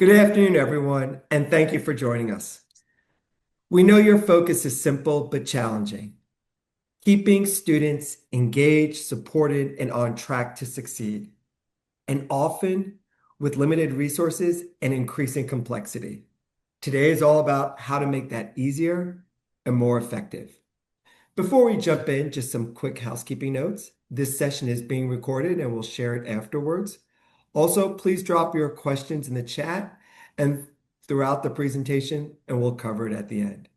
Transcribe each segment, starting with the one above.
Good afternoon, everyone, and thank you for joining us. We know your focus is simple but challenging, keeping students engaged, supported, and on track to succeed, and often with limited resources and increasing complexity. Today is all about how to make that easier and more effective. Before we jump in, just some quick housekeeping notes. This session is being recorded and we'll share it afterwards. Also, please drop your questions in the chat and throughout the presentation, and we'll cover it at the end.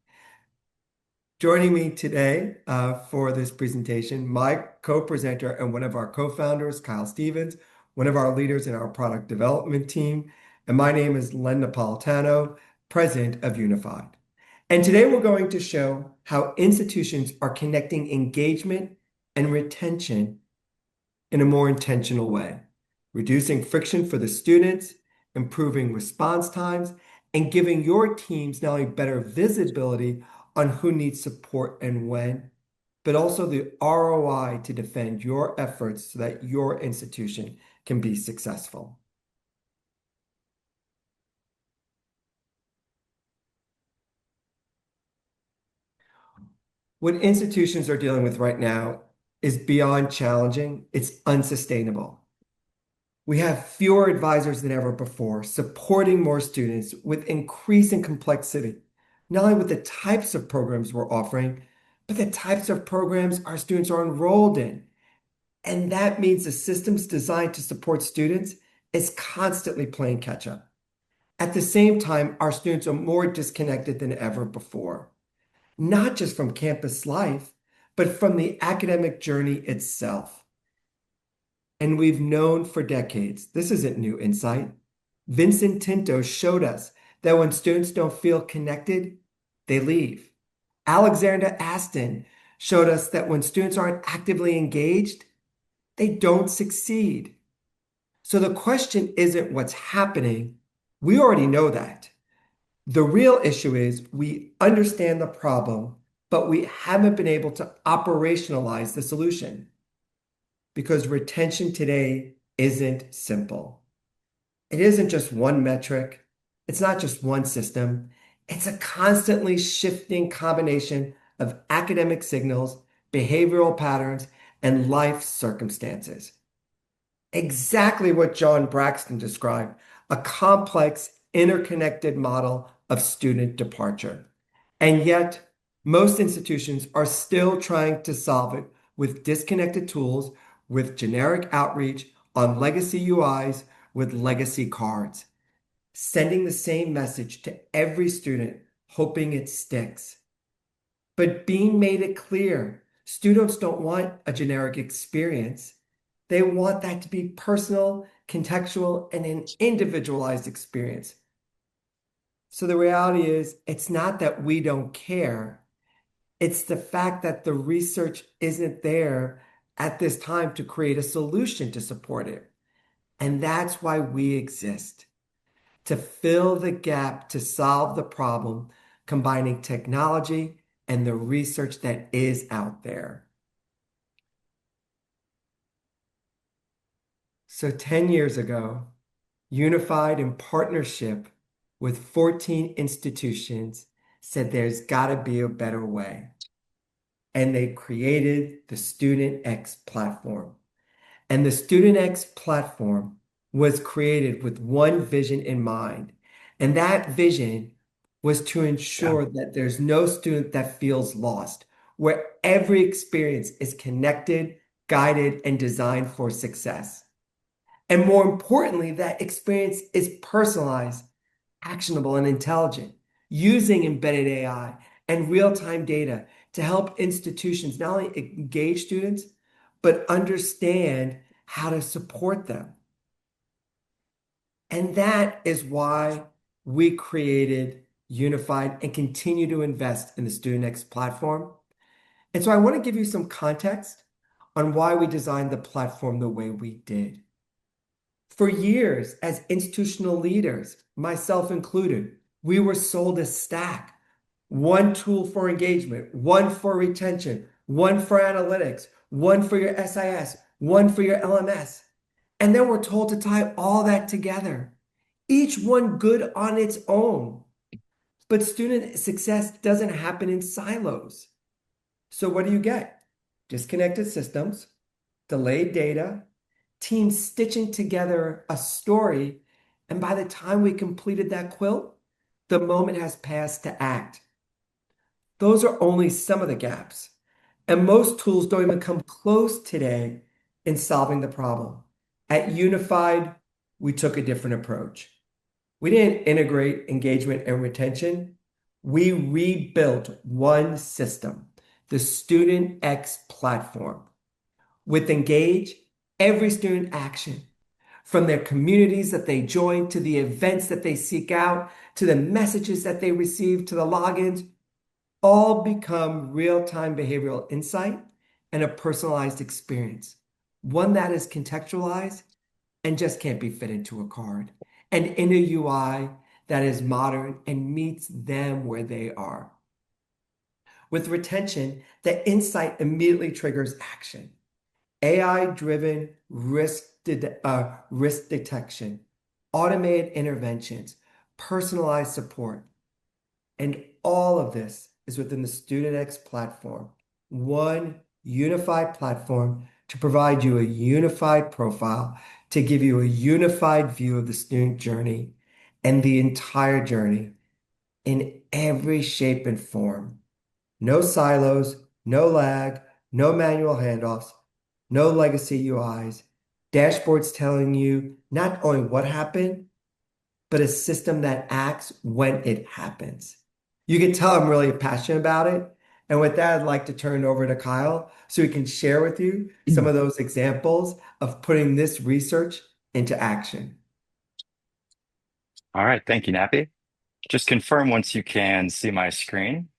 Joining me today for this presentation, my co-presenter and one of our co-founders, Kyle Stevens, one of our leaders in our product development team, and my name is Len Napolitano, president of Unified. And today we're going to show how institutions are connecting engagement and retention in a more intentional way, reducing friction for the students, improving response times, and giving your teams not only better visibility on who needs support and when, but also the ROI to defend your efforts so that your institution can be successful. What institutions are dealing with right now is beyond challenging, it's unsustainable. We have fewer advisors than ever before, supporting more students with increasing complexity, not only with the types of programs we're offering, but the types of programs our students are enrolled in. And that means the systems designed to support students is constantly playing catch up. At the same time, our students are more disconnected than ever before, not just from campus life, but from the academic journey itself. And we've known for decades, this isn't new insight. Vincent Tinto showed us that when students don't feel connected, they leave. Alexander Aston showed us that when students aren't actively engaged, they don't succeed. So the question isn't what's happening. We already know that. The real issue is we understand the problem, but we haven't been able to operationalize the solution because retention today isn't simple. It isn't just one metric. It's not just one system. It's a constantly shifting combination of academic signals, behavioral patterns, and life circumstances. Exactly what John Braxton described, a complex, interconnected model of student departure. And yet, most institutions are still trying to solve it with disconnected tools, with generic outreach on legacy UIs, with legacy cards, sending the same message to every student, hoping it sticks. But being made it clear, students don't want a generic experience. They want that to be personal, contextual, and an individualized experience. So the reality is, it's not that we don't care. It's the fact that the research isn't there at this time to create a solution to support it. And that's why we exist, to fill the gap, to solve the problem, combining technology and the research that is out there. So 10 years ago, Unified in partnership with 14 institutions said there's got to be a better way. And they created the StudentX platform. And the StudentX platform was created with one vision in mind. And that vision was to ensure that there's no student that feels lost, where every experience is connected, guided, and designed for success. And more importantly, that experience is personalized, actionable, and intelligent, using embedded AI and real-time data to help institutions not only engage students, but understand how to support them. And that is why we created Unified and continue to invest in the StudentX platform. And so I want to give you some context on why we designed the platform the way we did. For years, as institutional leaders, myself included, we were sold a stack. One tool for engagement, one for retention, one for analytics, one for your SIS, one for your LMS. And then we're told to tie all that together. each one good on its own. But student success doesn't happen in silos. So what do you get? Disconnected systems, delayed data, teams stitching together a story, and by the time we completed that quilt, the moment has passed to act. Those are only some of the gaps. And most tools don't even come close today in solving the problem. At Unified, we took a different approach. We didn't integrate engagement and retention. We rebuilt one system, the StudentX platform. With Engage, every student action, from their communities that they join to the events that they seek out, to the messages that they receive, to the logins, all become real-time behavioral insight and a personalized experience, one that is contextualized and just can't be fit into a card, and in a UI that is modern and meets them where they are. With retention, the insight immediately triggers action. AI-driven risk detection, automated interventions, personalized support. And all of this is within the StudentX platform, one unified platform to provide you a unified profile, to give you a unified view of the student journey and the entire journey in every shape and form. No silos, no lag, no manual handoffs, no legacy UIs, dashboards telling you not only what happened, but a system that acts when it happens. You can tell I'm really passionate about it. And with that, I'd like to turn it over to Kyle so he can share with you some of those examples of putting this research into action. All right, thank you, Nappy. Just confirm once you can see my screen.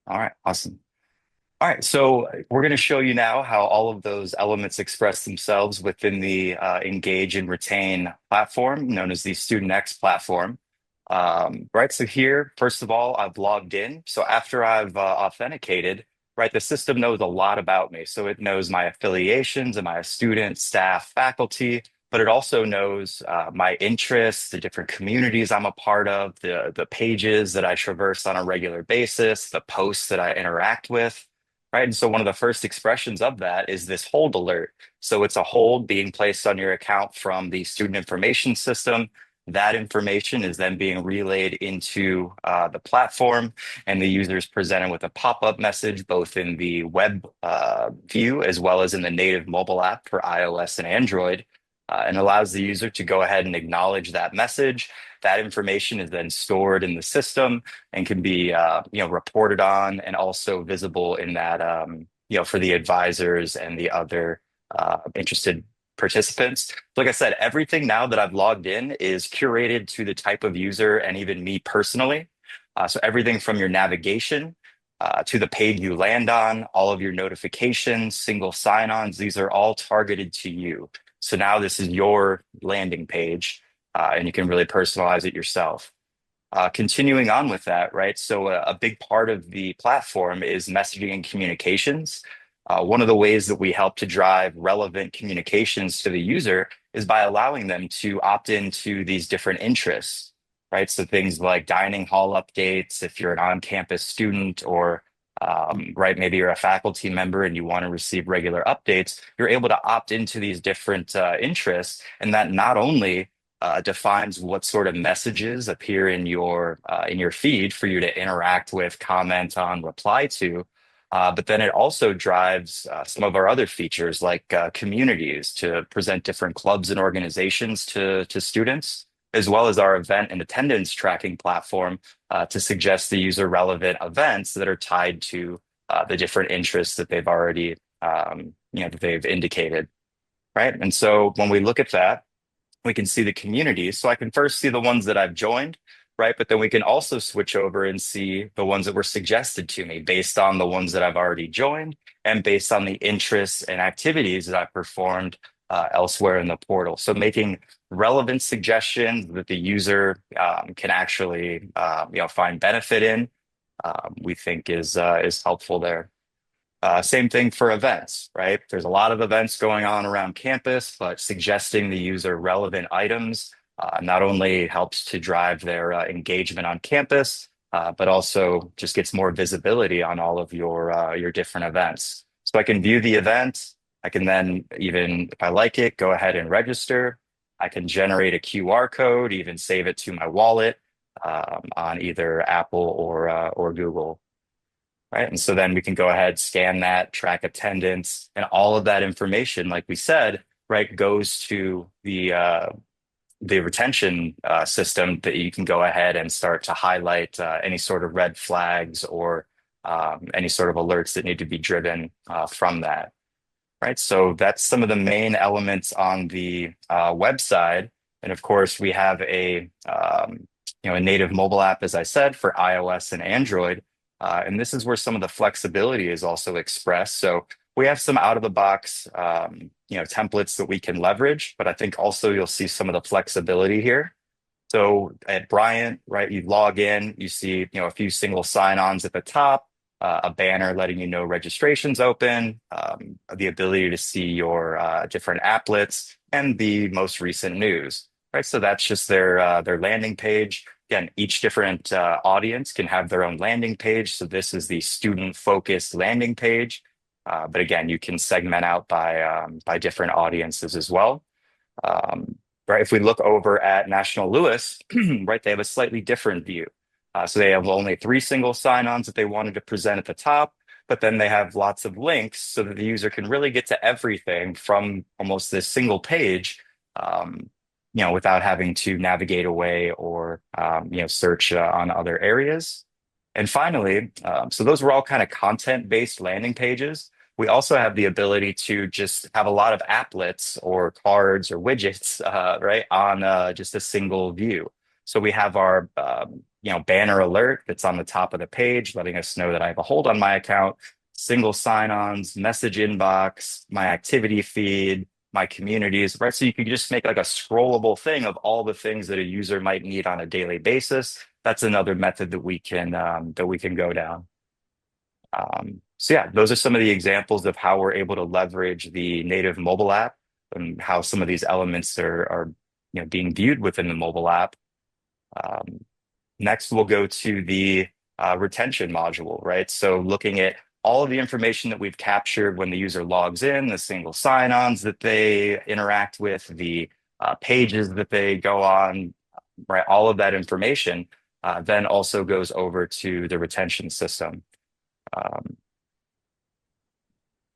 All right, awesome. All right, so we're going to show you now how all of those elements express themselves within the Engage and Retain platform, known as the StudentX platform. Right, so here, first of all, I've logged in. So after I've authenticated, right, the system knows a lot about me. So it knows my affiliations, am I a student, staff, faculty, but it also knows my interests, the different communities I'm a part of, the pages that I traverse on a regular basis, the posts that I interact with. Right. And so one of the first expressions of that is this hold alert. So it's a hold being placed on your account from the student information system. That information is then being relayed into the platform, and the user is presented with a pop-up message, both in the web view as well as in the native mobile app for iOS and Android, and allows the user to go ahead and acknowledge that message. That information is then stored in the system and can be reported on and also visible in that for the advisors and the other interested participants. Like I said, everything now that I've logged in is curated to the type of user and even me personally. So everything from your navigation to the page you land on, all of your notifications, single sign-ons, these are all targeted to you. So now this is your landing page, and you can really personalize it yourself. Continuing on with that, right? So a big part of the platform is messaging and communications. One of the ways that we help to drive relevant communications to the user is by allowing them to opt into these different interests, right? So things like dining hall updates, if you're an on-campus student or right, maybe you're a faculty member and you want to receive regular updates, you're able to opt into these different interests, and that not only defines what sort of messages appear in your feed for you to interact with, comment on, reply to. But then it also drives some of our other features like communities to present different clubs and organizations to students, as well as our event and attendance tracking platform to suggest the user relevant events that are tied to the different interests that they've already that they've indicated, right? And so when we look at that, we can see the communities. So I can first see the ones that I've joined, right? But then we can also switch over and see the ones that were suggested to me based on the ones that I've already joined and based on the interests and activities that I've performed elsewhere in the portal. So making relevant suggestions that the user can actually find benefit in, we think is helpful there. Same thing for events, right? There's a lot of events going on around campus, but suggesting the user relevant items not only helps to drive their engagement on campus, but also just gets more visibility on all of your different events. So I can view the event. I can then even, if I like it, go ahead and register. I can generate a QR code, even save it to my wallet on either Apple or Google. Right. And so then we can go ahead, scan that, track attendance, and all of that information, like we said, right, goes to the retention system that you can go ahead and start to highlight any sort of red flags or any sort of alerts that need to be driven from that. Right. So that's some of the main elements on the website. And of course, we have a native mobile app, as I said, for iOS and Android. And this is where some of the flexibility is also expressed. So we have some out of the box, templates that we can leverage, but I think also you'll see some of the flexibility here. So at Bryant, right, you log in, you see, a few single sign-ons at the top, a banner letting you know registration's open, the ability to see your different applets and the most recent news, right? So that's just their landing page. Again, each different audience can have their own landing page. So this is the student-focused landing page. But again, you can segment out by different audiences as well. Right, if we look over at National Louis, right, they have a slightly different view. So they have only three single sign-ons that they wanted to present at the top, but then they have lots of links so that the user can really get to everything from almost this single page, without having to navigate away or search on other areas. And finally, so those were all kind of content-based landing pages. We also have the ability to just have a lot of applets or cards or widgets, right, on just a single view. So we have our, banner alert that's on the top of the page, letting us know that I have a hold on my account, single sign-ons, message inbox, my activity feed, my communities, right? So you can just make like a scrollable thing of all the things that a user might need on a daily basis. That's another method that we can go down. So yeah, those are some of the examples of how we're able to leverage the native mobile app and how some of these elements are being viewed within the mobile app. Next, we'll go to the retention module, right? So looking at all of the information that we've captured when the user logs in, the single sign-ons that they interact with, the pages that they go on, right? All of that information then also goes over to the retention system.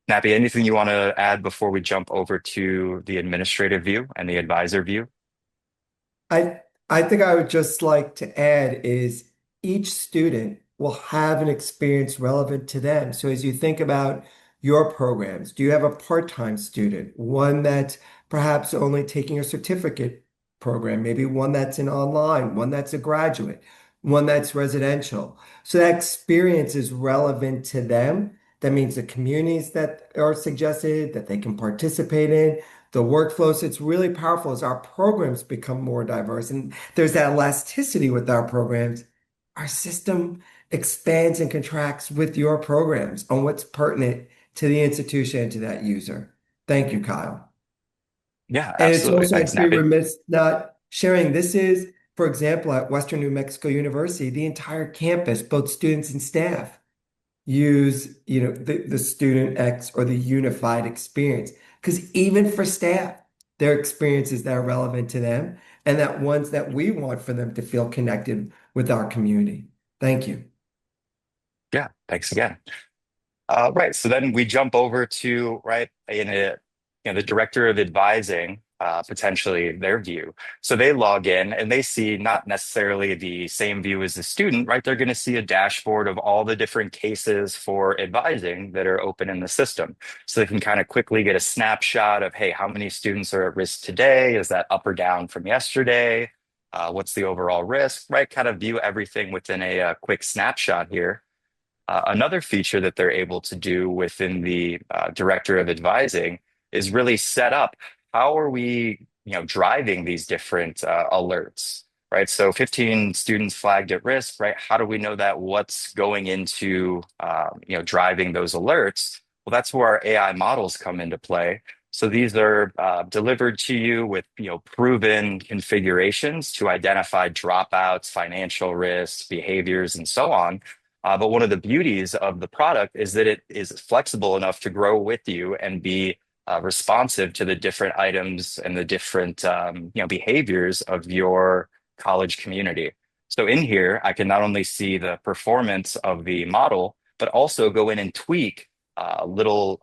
Nappy, anything you want to add before we jump over to the administrative view and the advisor view? I I think I would just like to add is each student will have an experience relevant to them. So as you think about your programs, do you have a part-time student, one that's perhaps only taking a certificate program, maybe one that's an online, one that's a graduate, one that's residential. So that experience is relevant to them. That means the communities that are suggested that they can participate in the workflows. It's really powerful as our programs become more diverse. And there's that elasticity with our programs. Our system expands and contracts with your programs on what's pertinent to the institution and to that user. Thank you, Kyle. Yeah, And it's absolutely. also, Thanks, I'd be Nappy. remiss not sharing. This is, for example, at Western New Mexico University, the entire campus, both students and staff, use, the student X or the unified experience. Because even for staff, there are experiences that are relevant to them and that ones that we want for them to feel connected with our community. Thank you. Yeah, thanks again. Right. So then we jump over to right the director of advising, potentially their view. So they log in and they see not necessarily the same view as the student, right? They're going to see a dashboard of all the different cases for advising that are open in the system. So they can kind of quickly get a snapshot of, hey, how many students are at risk today? Is that up or down from yesterday? What's the overall risk, right? Kind of view everything within a quick snapshot here. Another feature that they're able to do within the director of advising is really set up how are we, driving these different alerts. right? So 15 students flagged at risk, right? How do we know that? What's going into, driving those alerts? Well, that's where our AI models come into play. So these are delivered to you with, proven configurations to identify dropouts, financial risks, behaviors, and so on. But one of the beauties of the product is that it is flexible enough to grow with you and be responsive to the different items and the different behaviors of your college community. So in here, I can not only see the performance of the model, but also go in and tweak little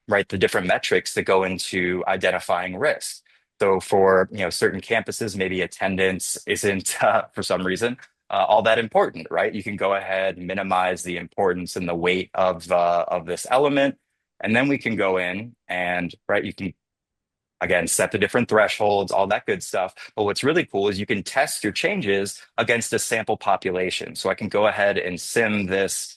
right the different metrics that go into identifying risk. So for certain campuses, maybe attendance isn't for some reason all that important, right? You can go ahead and minimize the importance and the weight of this element, and then we can go in and right you can again set the different thresholds, all that good stuff. But what's really cool is you can test your changes against a sample population. So I can go ahead and sim this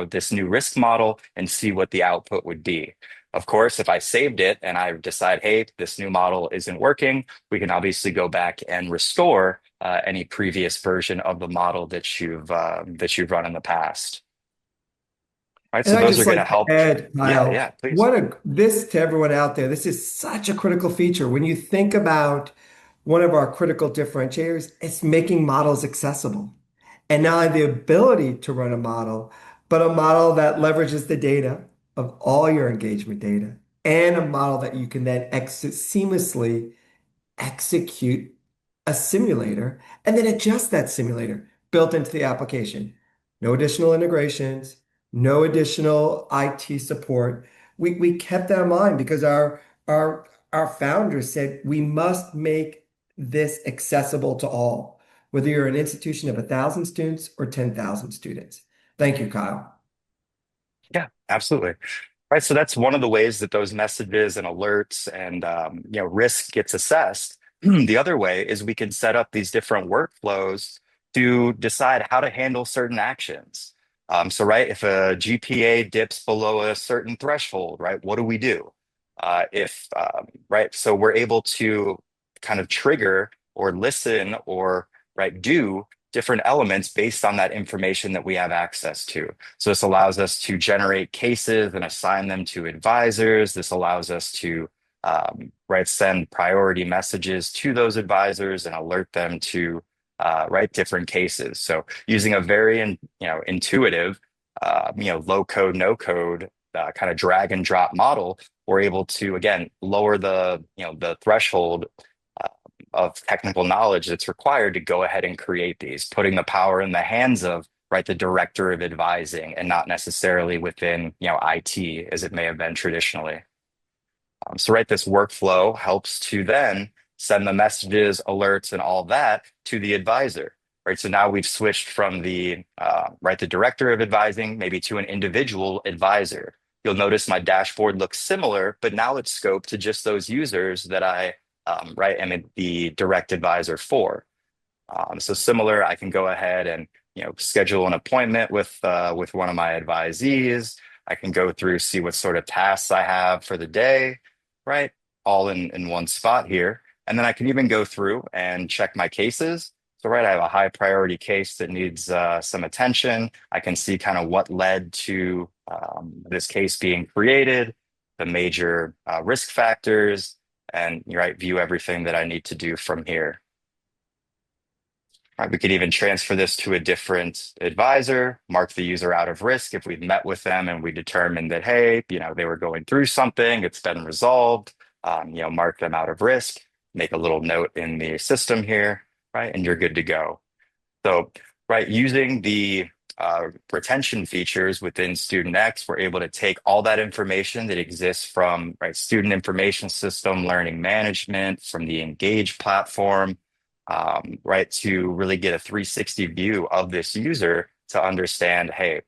this new risk model and see what the output would be. Of course, if I saved it and I decide, hey, this new model isn't working, we can obviously go back and restore any previous version of the model that you've run in the past. Right, And so I those are just going to like to help. add, Yeah, Kyle, yeah, please. what a this to everyone out there. This is such a critical feature. When you think about one of our critical differentiators, it's making models accessible. And not only the ability to run a model, but a model that leverages the data of all your engagement data and a model that you can then exit seamlessly execute a simulator and then adjust that simulator built into the application. No additional integrations, no additional IT support. We kept that in mind because our founders said we must make this accessible to all, whether you're an institution of 1,000 students or 10,000 students. Thank you, Kyle. Yeah, absolutely. Right. So that's one of the ways that those messages and alerts and risk gets assessed. The other way is we can set up these different workflows to decide how to handle certain actions. So right, if a GPA dips below a certain threshold, right, what do we do? If right, so we're able to kind of trigger or listen or right do different elements based on that information that we have access to. So this allows us to generate cases and assign them to advisors. This allows us to right send priority messages to those advisors and alert them to right different cases. So using a very intuitive low code no code kind of drag and drop model, we're able to again lower the the threshold of technical knowledge that's required to go ahead and create these, putting the power in the hands of right the director of advising and not necessarily within IT as it may have been traditionally. So right, this workflow helps to then send the messages, alerts, and all that to the advisor. Right, so now we've switched from the right the director of advising maybe to an individual advisor. You'll notice my dashboard looks similar, but now it's scoped to just those users that I right am the direct advisor for. So similar, I can go ahead and schedule an appointment with one of my advisees. I can go through, see what sort of tasks I have for the day, right? All in one spot here. And then I can even go through and check my cases. So right, I have a high priority case that needs some attention. I can see kind of what led to this case being created, the major risk factors, and right, view everything that I need to do from here. Right, we could even transfer this to a different advisor, mark the user out of risk if we've met with them and we determined that, hey, they were going through something, it's been resolved, mark them out of risk, make a little note in the system here, right? And you're good to go. So, right, using the retention features within StudentX, we're able to take all that information that exists from right student information system, learning management, from the Engage platform, right, to really get a 360 view of this user to understand, hey,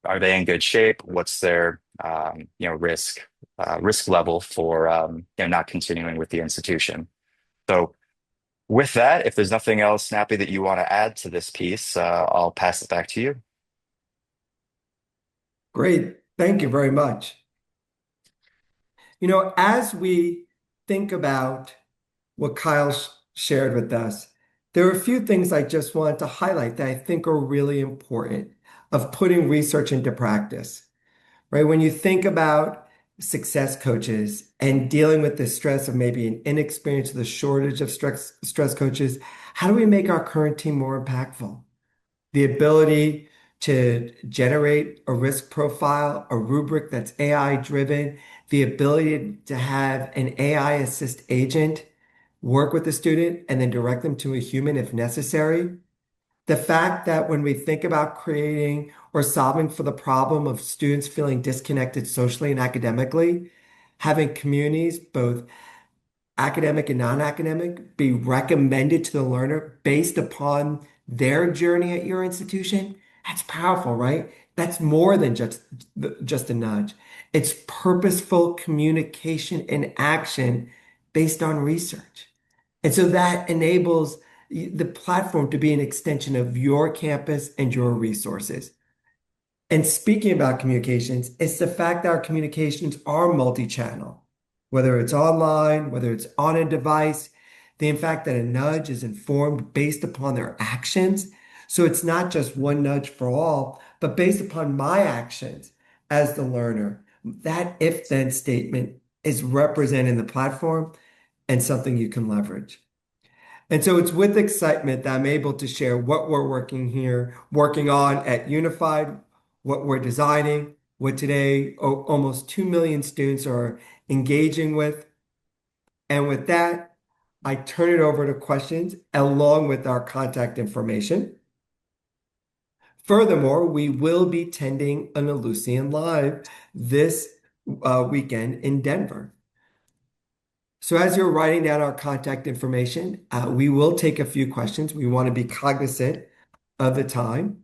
are they in good shape? What's their risk level for not continuing with the institution? So with that, if there's nothing else, Snappy, that you want to add to this piece, I'll pass it back to you. Great. Thank you very much. As we think about what Kyle shared with us. There are a few things I just wanted to highlight that I think are really important of putting research into practice, right? When you think about success coaches and dealing with the stress of maybe an inexperience or the shortage of stress coaches, how do we make our current team more impactful? The ability to generate a risk profile, a rubric that's AI driven, the ability to have an AI assist agent work with the student and then direct them to a human if necessary. The fact that when we think about creating or solving for the problem of students feeling disconnected socially and academically, having communities, both academic and non-academic, be recommended to the learner based upon their journey at your institution, that's powerful, right? That's more than just a nudge. It's purposeful communication and action based on research. And so that enables the platform to be an extension of your campus and your resources. And speaking about communications, it's the fact that our communications are multi-channel, whether it's online, whether it's on a device, the fact that a nudge is informed based upon their actions. So it's not just one nudge for all, but based upon my actions as the learner. That if-then statement is represented in the platform and something you can leverage. And so it's with excitement that I'm able to share what we're working on at Unified, what we're designing, what today almost 2 million students are engaging with. And with that, I turn it over to questions along with our contact information. Furthermore, we will be tending an Ellucian Live this weekend in Denver. So as you're writing down our contact information, we will take a few questions. We want to be cognizant of the time.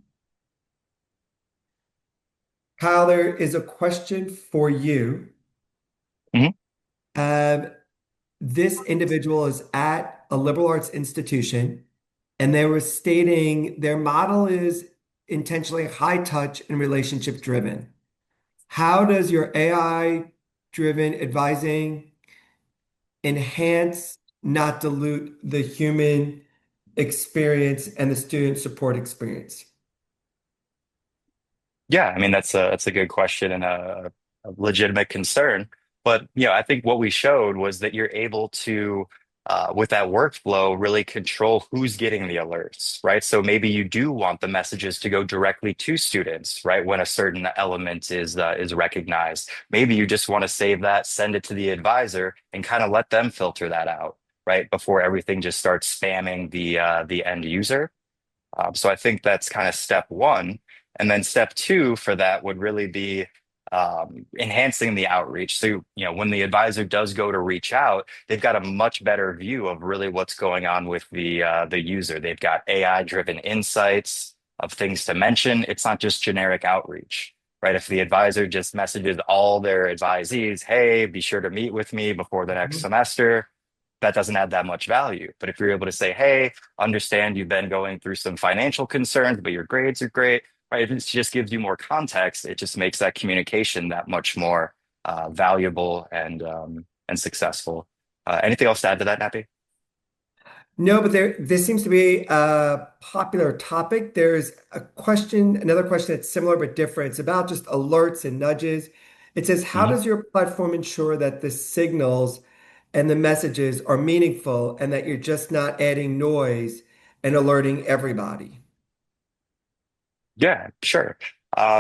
Kyle, there is a question for you. Mhm. Uh, this individual is at a liberal arts institution, and they were stating their model is intentionally high touch and relationship driven. How does your AI driven advising enhance, not dilute the human experience and the student support experience? Yeah, I mean that's a good question and a legitimate concern. But I think what we showed was that you're able to, with that workflow, really control who's getting the alerts, right? So maybe you do want the messages to go directly to students, right? When a certain element is recognized. Maybe you just want to save that, send it to the advisor, and kind of let them filter that out, right? Before everything just starts spamming the end user. So I think that's kind of step one. And then step two for that would really be enhancing the outreach. So, when the advisor does go to reach out, they've got a much better view of really what's going on with the user. They've got AI-driven insights of things to mention. It's not just generic outreach, right? If the advisor just messages all their advisees, hey, be sure to meet with me before the next Mhm. semester, that doesn't add that much value. But if you're able to say, hey, understand you've been going through some financial concerns, but your grades are great, right? If it just gives you more context, it just makes that communication that much more valuable and successful. Anything else to add to that, Nappy? No, but this seems to be a popular topic. There's another question that's similar but different. It's about just alerts and nudges. It says, how Mhm. does your platform ensure that the signals and the messages are meaningful and that you're just not adding noise and alerting everybody? Yeah, sure.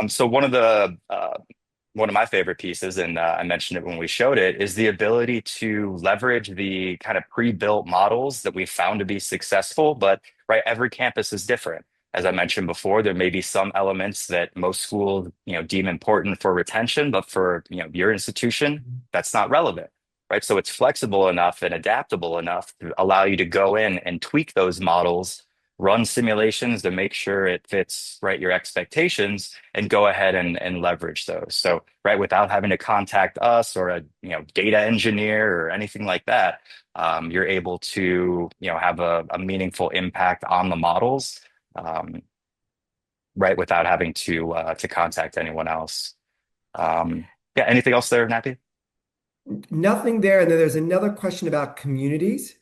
So one of my favorite pieces, and I mentioned it when we showed it, is the ability to leverage the kind of pre-built models that we found to be successful. But right, every campus is different. As I mentioned before, there may be some elements that most schools, deem important for retention, but for, your institution, that's not relevant. Right. So it's flexible enough and adaptable enough to allow you to go in and tweak those models, run simulations to make sure it fits right your expectations and go ahead and leverage those. So, right, without having to contact us or a data engineer or anything like that, you're able to have a meaningful impact on the models, um, right, without having to contact anyone else. Yeah, anything else there, Nappy? Nothing there. And then there's another question about communities.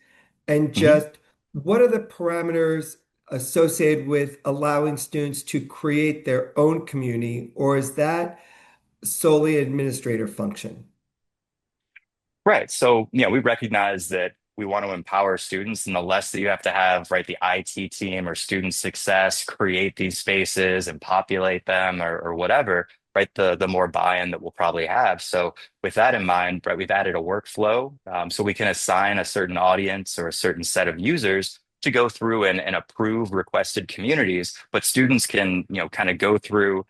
And Mhm. just what are the parameters associated with allowing students to create their own community, or is that solely administrator function? Right. So, we recognize that we want to empower students, and the less that you have to have, right, the IT team or student success create these spaces and populate them or whatever, right, the more buy-in that we'll probably have. So, with that in mind, right, we've added a workflow so we can assign a certain audience or a certain set of users to go through and approve requested communities, but students can, kind of go through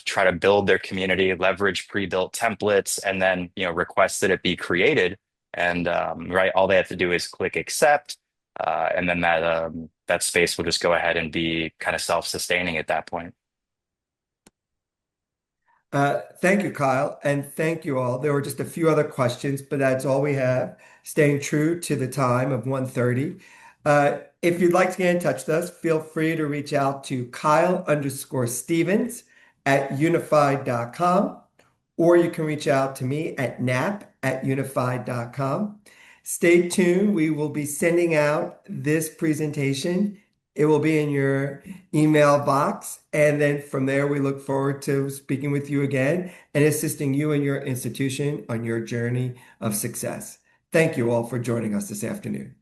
try to build their community, leverage pre-built templates, and then request that it be created. And right, all they have to do is click accept, and then that space will just go ahead and be kind of self-sustaining at that point. Thank you, Kyle, and thank you all. There were just a few other questions, but that's all we have. Staying true to the time of 1:30. If you'd like to get in touch with us, feel free to reach out to Kyle_Stevens at unified.com, or you can reach out to me at nap@unified.com. Stay tuned. We will be sending out this presentation. It will be in your email box. And then from there, we look forward to speaking with you again and assisting you and your institution on your journey of success. Thank you all for joining us this afternoon.